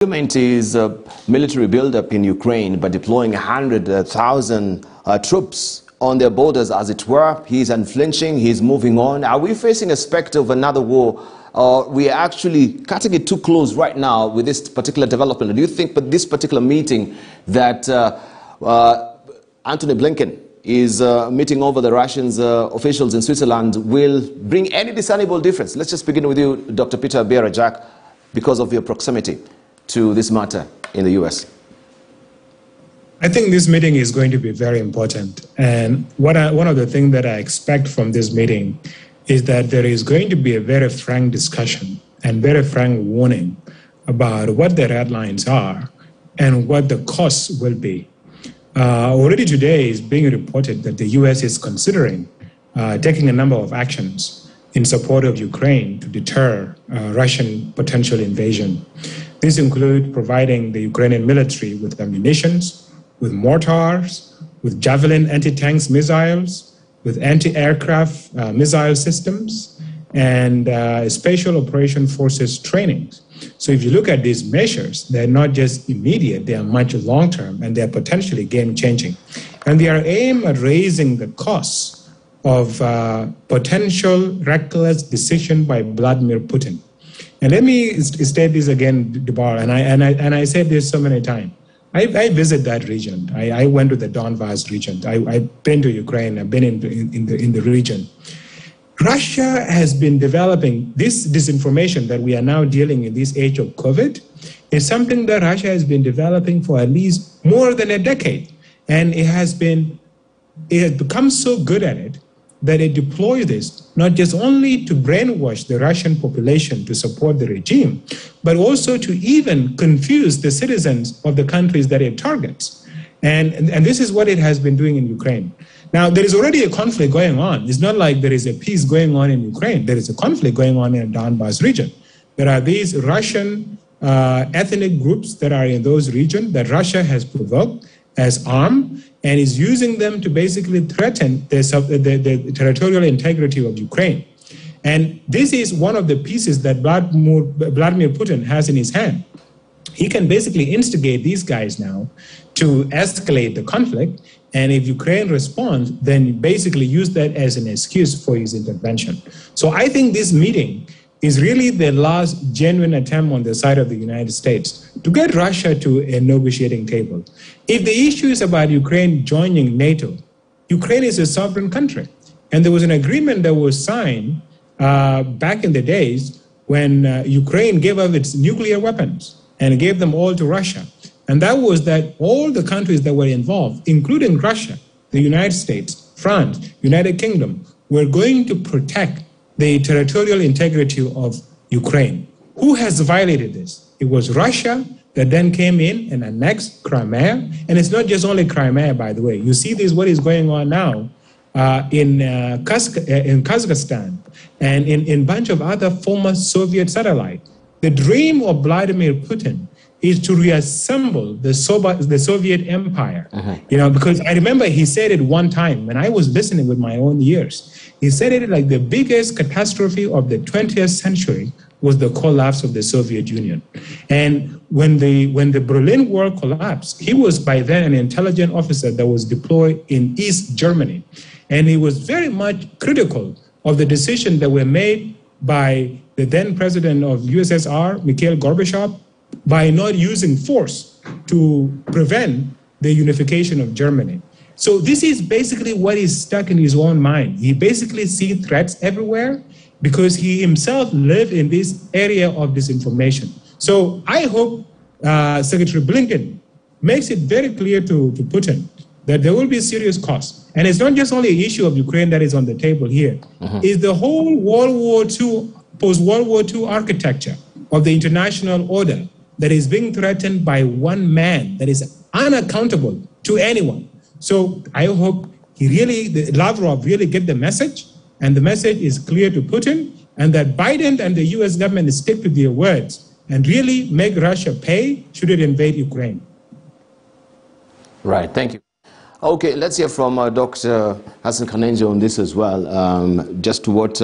Government is military build-up in Ukraine by deploying 100,000 troops on their borders, as it were. He is unflinching, he is moving on. Are we facing a specter of another war, or we are actually cutting it too close right now with this particular development? Do you think that this particular meeting that Antony Blinken is meeting over the Russian officials in Switzerland will bring any discernible difference? Let's just begin with you, Dr. Peter Biara-Jack, because of your proximity to this matter in the US. I think this meeting is going to be very important. And one of the things that I expect from this meeting is that there is going to be a very frank discussion and very frank warning about what the red lines are and what the costs will be. Already today is being reported that the US is considering taking a number of actions in support of Ukraine to deter Russian potential invasion. These include providing the Ukrainian military with ammunitions, with mortars, with Javelin anti-tanks missiles, with anti-aircraft missile systems, and special operation forces trainings. So if you look at these measures, they're not just immediate, they are much long-term, and they're potentially game-changing. And they are aimed at raising the costs of potential reckless decision by Vladimir Putin. And let me state this again, Debar, and I said this so many times. I visit that region. I went to the Donbas region. I've been to Ukraine. I've been in the region. Russia has been developing this disinformation that we are now dealing in this age of COVID is something that Russia has been developing for at least more than a decade. And it has become so good at it that it deploys this not just only to brainwash the Russian population to support the regime, but also to even confuse the citizens of the countries that it targets. And this is what it has been doing in Ukraine. Now, there is already a conflict going on. It's not like there is a peace going on in Ukraine. There is a conflict going on in the Donbas region. There are these Russian ethnic groups that are in those regions that Russia has provoked as armed and is using them to basically threaten the territorial integrity of Ukraine. And this is one of the pieces that Vladimir Putin has in his hand. He can basically instigate these guys now to escalate the conflict, and if Ukraine responds, then basically use that as an excuse for his intervention. So I think this meeting is really the last genuine attempt on the side of the United States to get Russia to a negotiating table. If the issue is about Ukraine joining NATO, Ukraine is a sovereign country. And there was an agreement that was signed back in the days when Ukraine gave up its nuclear weapons and gave them all to Russia. And that was that all the countries that were involved, including Russia, the United States, France, United Kingdom, were going to protect the territorial integrity of Ukraine. Who has violated this? It was Russia that then came in and annexed Crimea. And it's not just only Crimea, by the way. You see this, what is going on now in Kazakhstan and in a bunch of other former Soviet satellites. The dream of Vladimir Putin is to reassemble the Soviet empire. You know, because I remember he said it one time when I was listening with my own ears. He said it like the biggest catastrophe of the 20th century was the collapse of the Soviet Union. And when the Berlin Wall collapsed, he was by then an intelligence officer that was deployed in East Germany. And he was very much critical of the decision that were made by the then president of USSR, Mikhail Gorbachev, by not using force to prevent the unification of Germany. So this is basically what is stuck in his own mind. He basically sees threats everywhere because he himself lived in this area of disinformation. So I hope Secretary Blinken makes it very clear to Putin that there will be serious costs. And it's not just only an issue of Ukraine that is on the table here. It's the whole World War II, post-World War II architecture of the international order that is being threatened by one man that is unaccountable to anyone. So I hope Lavrov really get the message, and the message is clear to Putin, and that Biden and the US government stick to their words and really make Russia pay should it invade Ukraine. Right, thank you. Okay, let's hear from Dr. Hassan Kanenjo on this as well, just to what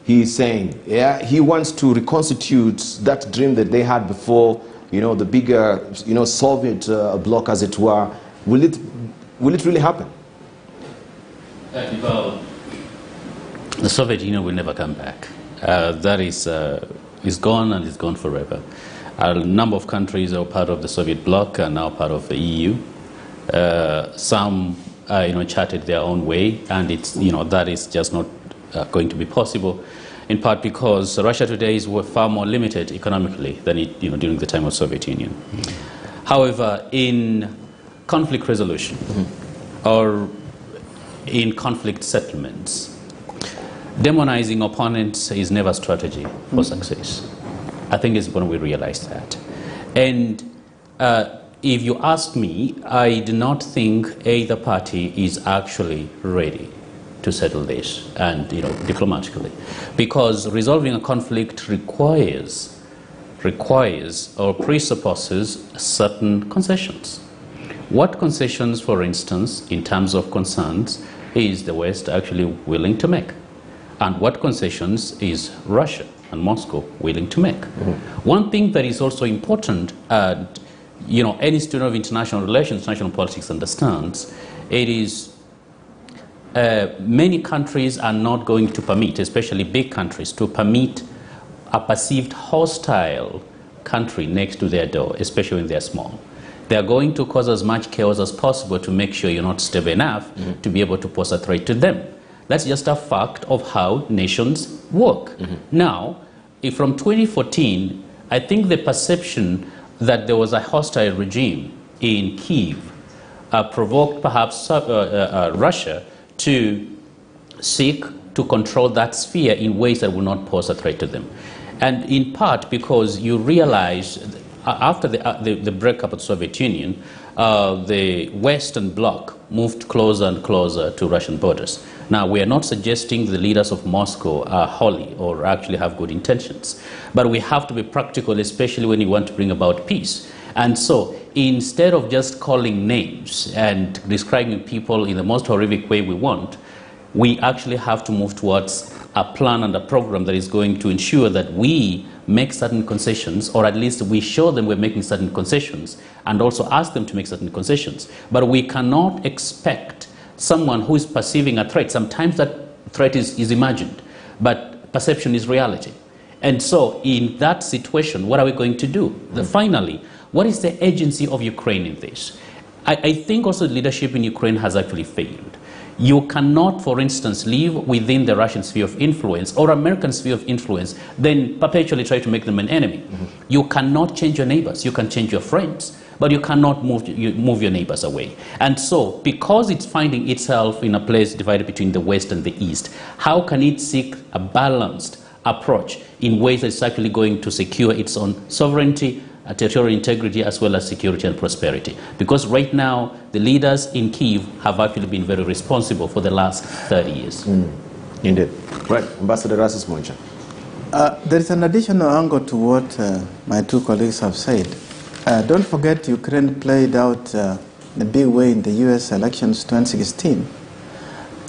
he's saying. Yeah, he wants to reconstitute that dream that they had before the bigger, Soviet bloc, as it were. Will it really happen? Well, the Soviet Union will never come back. That is gone, and it's gone forever. A number of countries are part of the Soviet bloc and now part of the EU. Some charted their own way, and that is just not going to be possible, in part because Russia today is far more limited economically than it during the time of Soviet Union. However, in conflict resolution or in conflict settlements, demonizing opponents is never a strategy for success. I think it's when we realize that. And if you ask me, I do not think either party is actually ready to settle this, and diplomatically, because resolving a conflict requires or presupposes certain concessions. What concessions, for instance, in terms of concerns, is the West actually willing to make? And what concessions is Russia and Moscow willing to make? One thing that is also important, any student of international relations, international politics understands, it is many countries are not going to permit, especially big countries, to permit a perceived hostile country next to their door, especially when they're small. They are going to cause as much chaos as possible to make sure you're not stable enough to be able to pose a threat to them. That's just a fact of how nations work. Now, if from 2014, I think the perception that there was a hostile regime in Kyiv provoked perhaps Russia to seek to control that sphere in ways that will not pose a threat to them. And in part because you realize after the breakup of the Soviet Union, the Western Bloc moved closer and closer to Russian borders. Now, we are not suggesting the leaders of Moscow are holy or actually have good intentions, but we have to be practical, especially when you want to bring about peace. And so, instead of just calling names and describing people in the most horrific way we want, we actually have to move towards a plan and a program that is going to ensure that we make certain concessions, or at least we show them we're making certain concessions, and also ask them to make certain concessions. But we cannot expect someone who is perceiving a threat. Sometimes that threat is imagined, but perception is reality. And so in that situation, what are we going to do? Finally, what is the agency of Ukraine in this? I think also leadership in Ukraine has actually failed. You cannot, for instance, live within the Russian sphere of influence or American sphere of influence, then perpetually try to make them an enemy. You cannot change your neighbors. You can change your friends, but you cannot move your neighbors away. And so, because it's finding itself in a place divided between the West and the East, how can it seek a balanced approach in ways that's actually going to secure its own sovereignty, territorial integrity, as well as security and prosperity? Because right now, the leaders in Kyiv have actually been very responsible for the last 30 years. Indeed. Right. Ambassador Rasis Moncha. There is an additional angle to what my two colleagues have said. Don't forget, Ukraine played out in a big way in the U.S. elections 2016.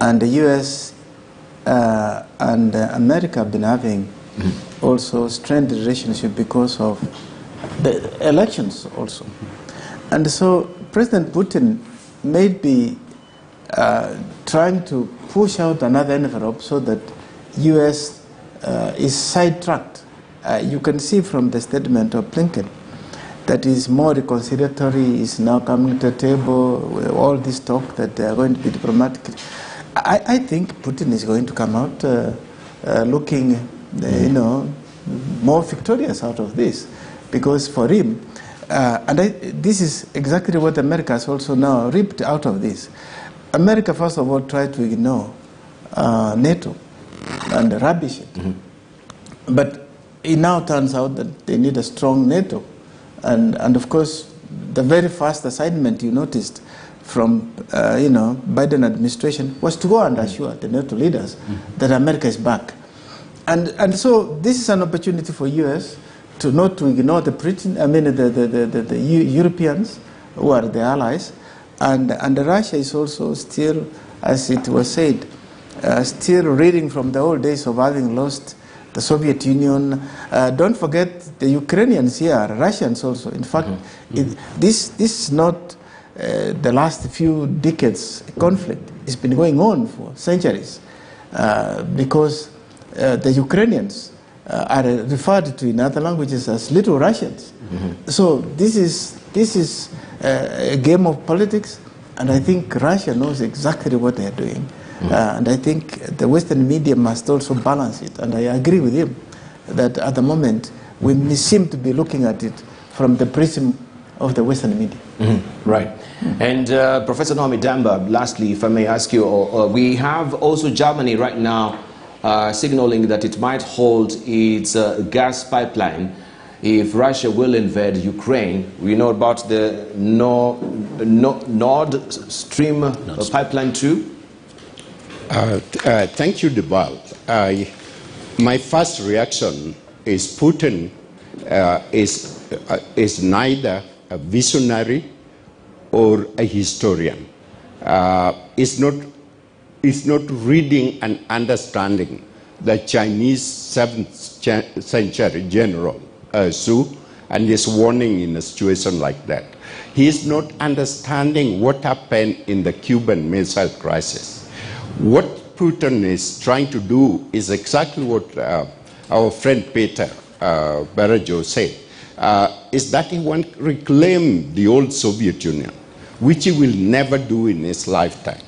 And the U.S. and America have been having also strained relationship because of the elections also. And so President Putin may be trying to push out another envelope so that U.S. is sidetracked. You can see from the statement of Blinken that is more reconciliatory, is now coming to the table, with all this talk that they are going to be diplomatic. I think Putin is going to come out looking, more victorious out of this. Because for him, this is exactly what America has also now reaped out of this. America, first of all, tried to ignore NATO and rubbish it. But it now turns out that they need a strong NATO. And of course, the very first assignment you noticed from Biden administration was to go and assure the NATO leaders that America is back. And so this is an opportunity for U.S. to not to ignore the Europeans who are the allies, and Russia is also still, as it was said, still reeling from the old days of having lost the Soviet Union. Don't forget the Ukrainians here are Russians also. In fact, this is not the last few decades conflict. It's been going on for centuries because the Ukrainians are referred to in other languages as little Russians. So this is a game of politics, and I think Russia knows exactly what they are doing. And I think the Western media must also balance it. And I agree with him that at the moment we seem to be looking at it from the prism of the Western media. Right. And Professor Naomi Damba, lastly, if I may ask you, we have also Germany right now signaling that it might hold its gas pipeline if Russia will invade Ukraine. We know about the Nord Stream pipeline too. Thank you, Debal. My first reaction is Putin is neither a visionary or a historian. Is not reading and understanding the Chinese 7th century general Su and is warning in a situation like that. He is not understanding what happened in the Cuban Missile Crisis. What Putin is trying to do is exactly what our friend Peter Barajo said, is that he wants to reclaim the old Soviet Union, which he will never do in his lifetime.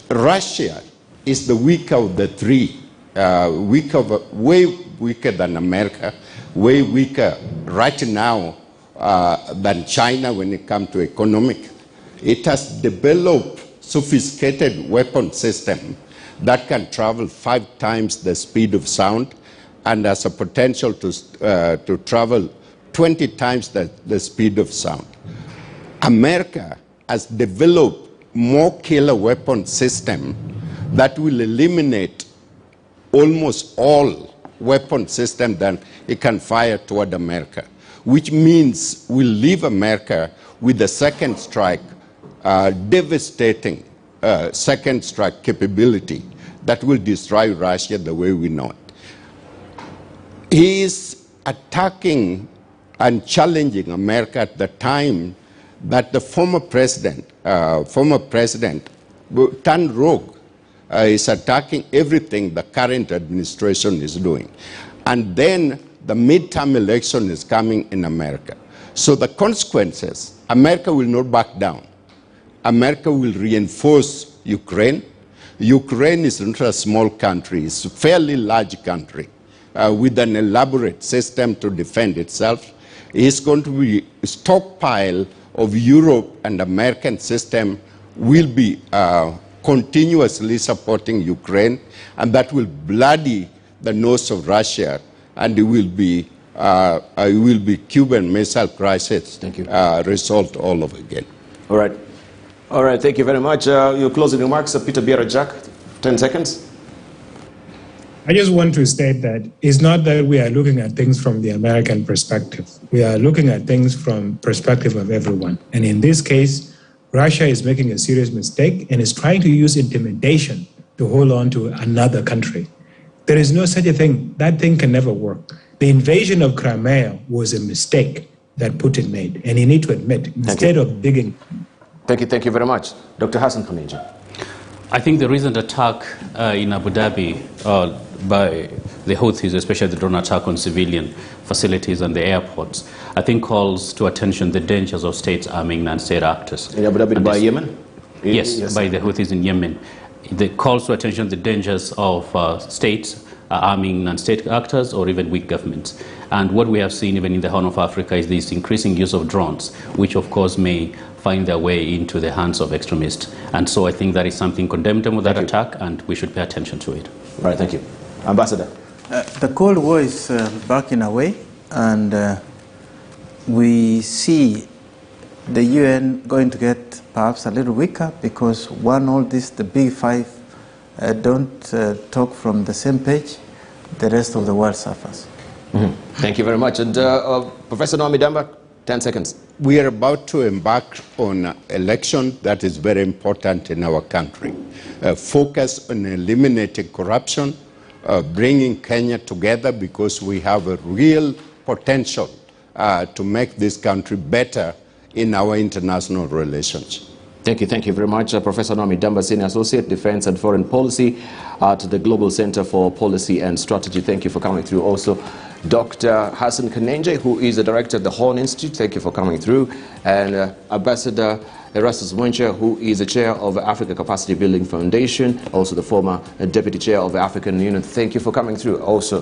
Russia is the weaker of the three, way weaker than America, way weaker right now than China when it comes to economic. It has developed sophisticated weapon system that can travel 5 times the speed of sound and has a potential to travel 20 times the speed of sound. America has developed more killer weapon system that will eliminate almost all weapon system that it can fire toward America, which means we'll leave America with the second strike, devastating second strike capability that will destroy Russia the way we know it. He is attacking and challenging America at the time that the former president turned rogue, is attacking everything the current administration is doing. And then the midterm election is coming in America. So the consequences, America will not back down. America will reinforce Ukraine. Ukraine is not a small country, it's a fairly large country with an elaborate system to defend itself. It's going to be a stockpile of Europe and American system will be continuously supporting Ukraine, and that will bloody the nose of Russia, and it will be Cuban Missile Crisis resolved all over again. All right. All right, thank you very much. Your closing remarks, Peter Bierajak, 10 seconds. I just want to state that it's not that we are looking at things from the American perspective. We are looking at things from perspective of everyone. And in this case, Russia is making a serious mistake and is trying to use intimidation to hold on to another country. There is no such a thing. That thing can never work. The invasion of Crimea was a mistake that Putin made, and he need to admit, instead of digging. Thank you very much. Dr. Hassan Khameja. I think the recent attack in Abu Dhabi by the Houthis, especially the drone attack on civilian facilities and the airports, I think calls to attention the dangers of states arming non-state actors. In Abu Dhabi by Yemen? Yes, by the Houthis in Yemen. It calls to attention the dangers of states arming non-state actors or even weak governments. And what we have seen even in the Horn of Africa is this increasing use of drones, which of course may find their way into the hands of extremists. And so I think that is something condemnable, that attack, and we should pay attention to it. Right, thank you. Ambassador. The Cold War is backing away, and we see the UN going to get perhaps a little weaker because all this, the big five, don't talk from the same page, the rest of the world suffers. Thank you very much. And Professor Naomi Damba, 10 seconds. We are about to embark on an election that is very important in our country. Focus on eliminating corruption, focus on eliminating corruption, and focus on eliminating the bringing Kenya together, because we have a real potential to make this country better in our international relations. Thank you very much, Professor Naomi Damba, Senior Associate, Defense and Foreign Policy at the Global Center for Policy and Strategy. Thank you for coming through. Also, Dr. Hassan Kanenje, who is the Director of the Horn Institute. Thank you for coming through. And Ambassador Erastus Mwencha, who is the Chair of the Africa Capacity Building Foundation, also the former Deputy Chair of the African Union. Thank you for coming through. Also,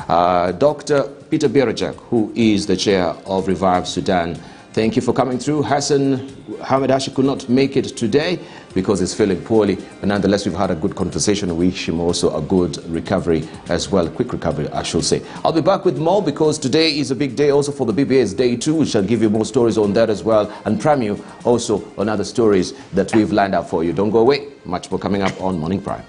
Dr. Peter Birajak, who is the Chair of Revive Sudan. Thank you for coming through. Hassan Hamidashi could not make it today because he's feeling poorly. But nonetheless, we've had a good conversation. We wish him also a good recovery as well. Quick recovery, I should say. I'll be back with more because today is a big day also for the BBA's Day 2. We shall give you more stories on that as well and prime you also on other stories that we've lined up for you. Don't go away. Much more coming up on Morning Prime.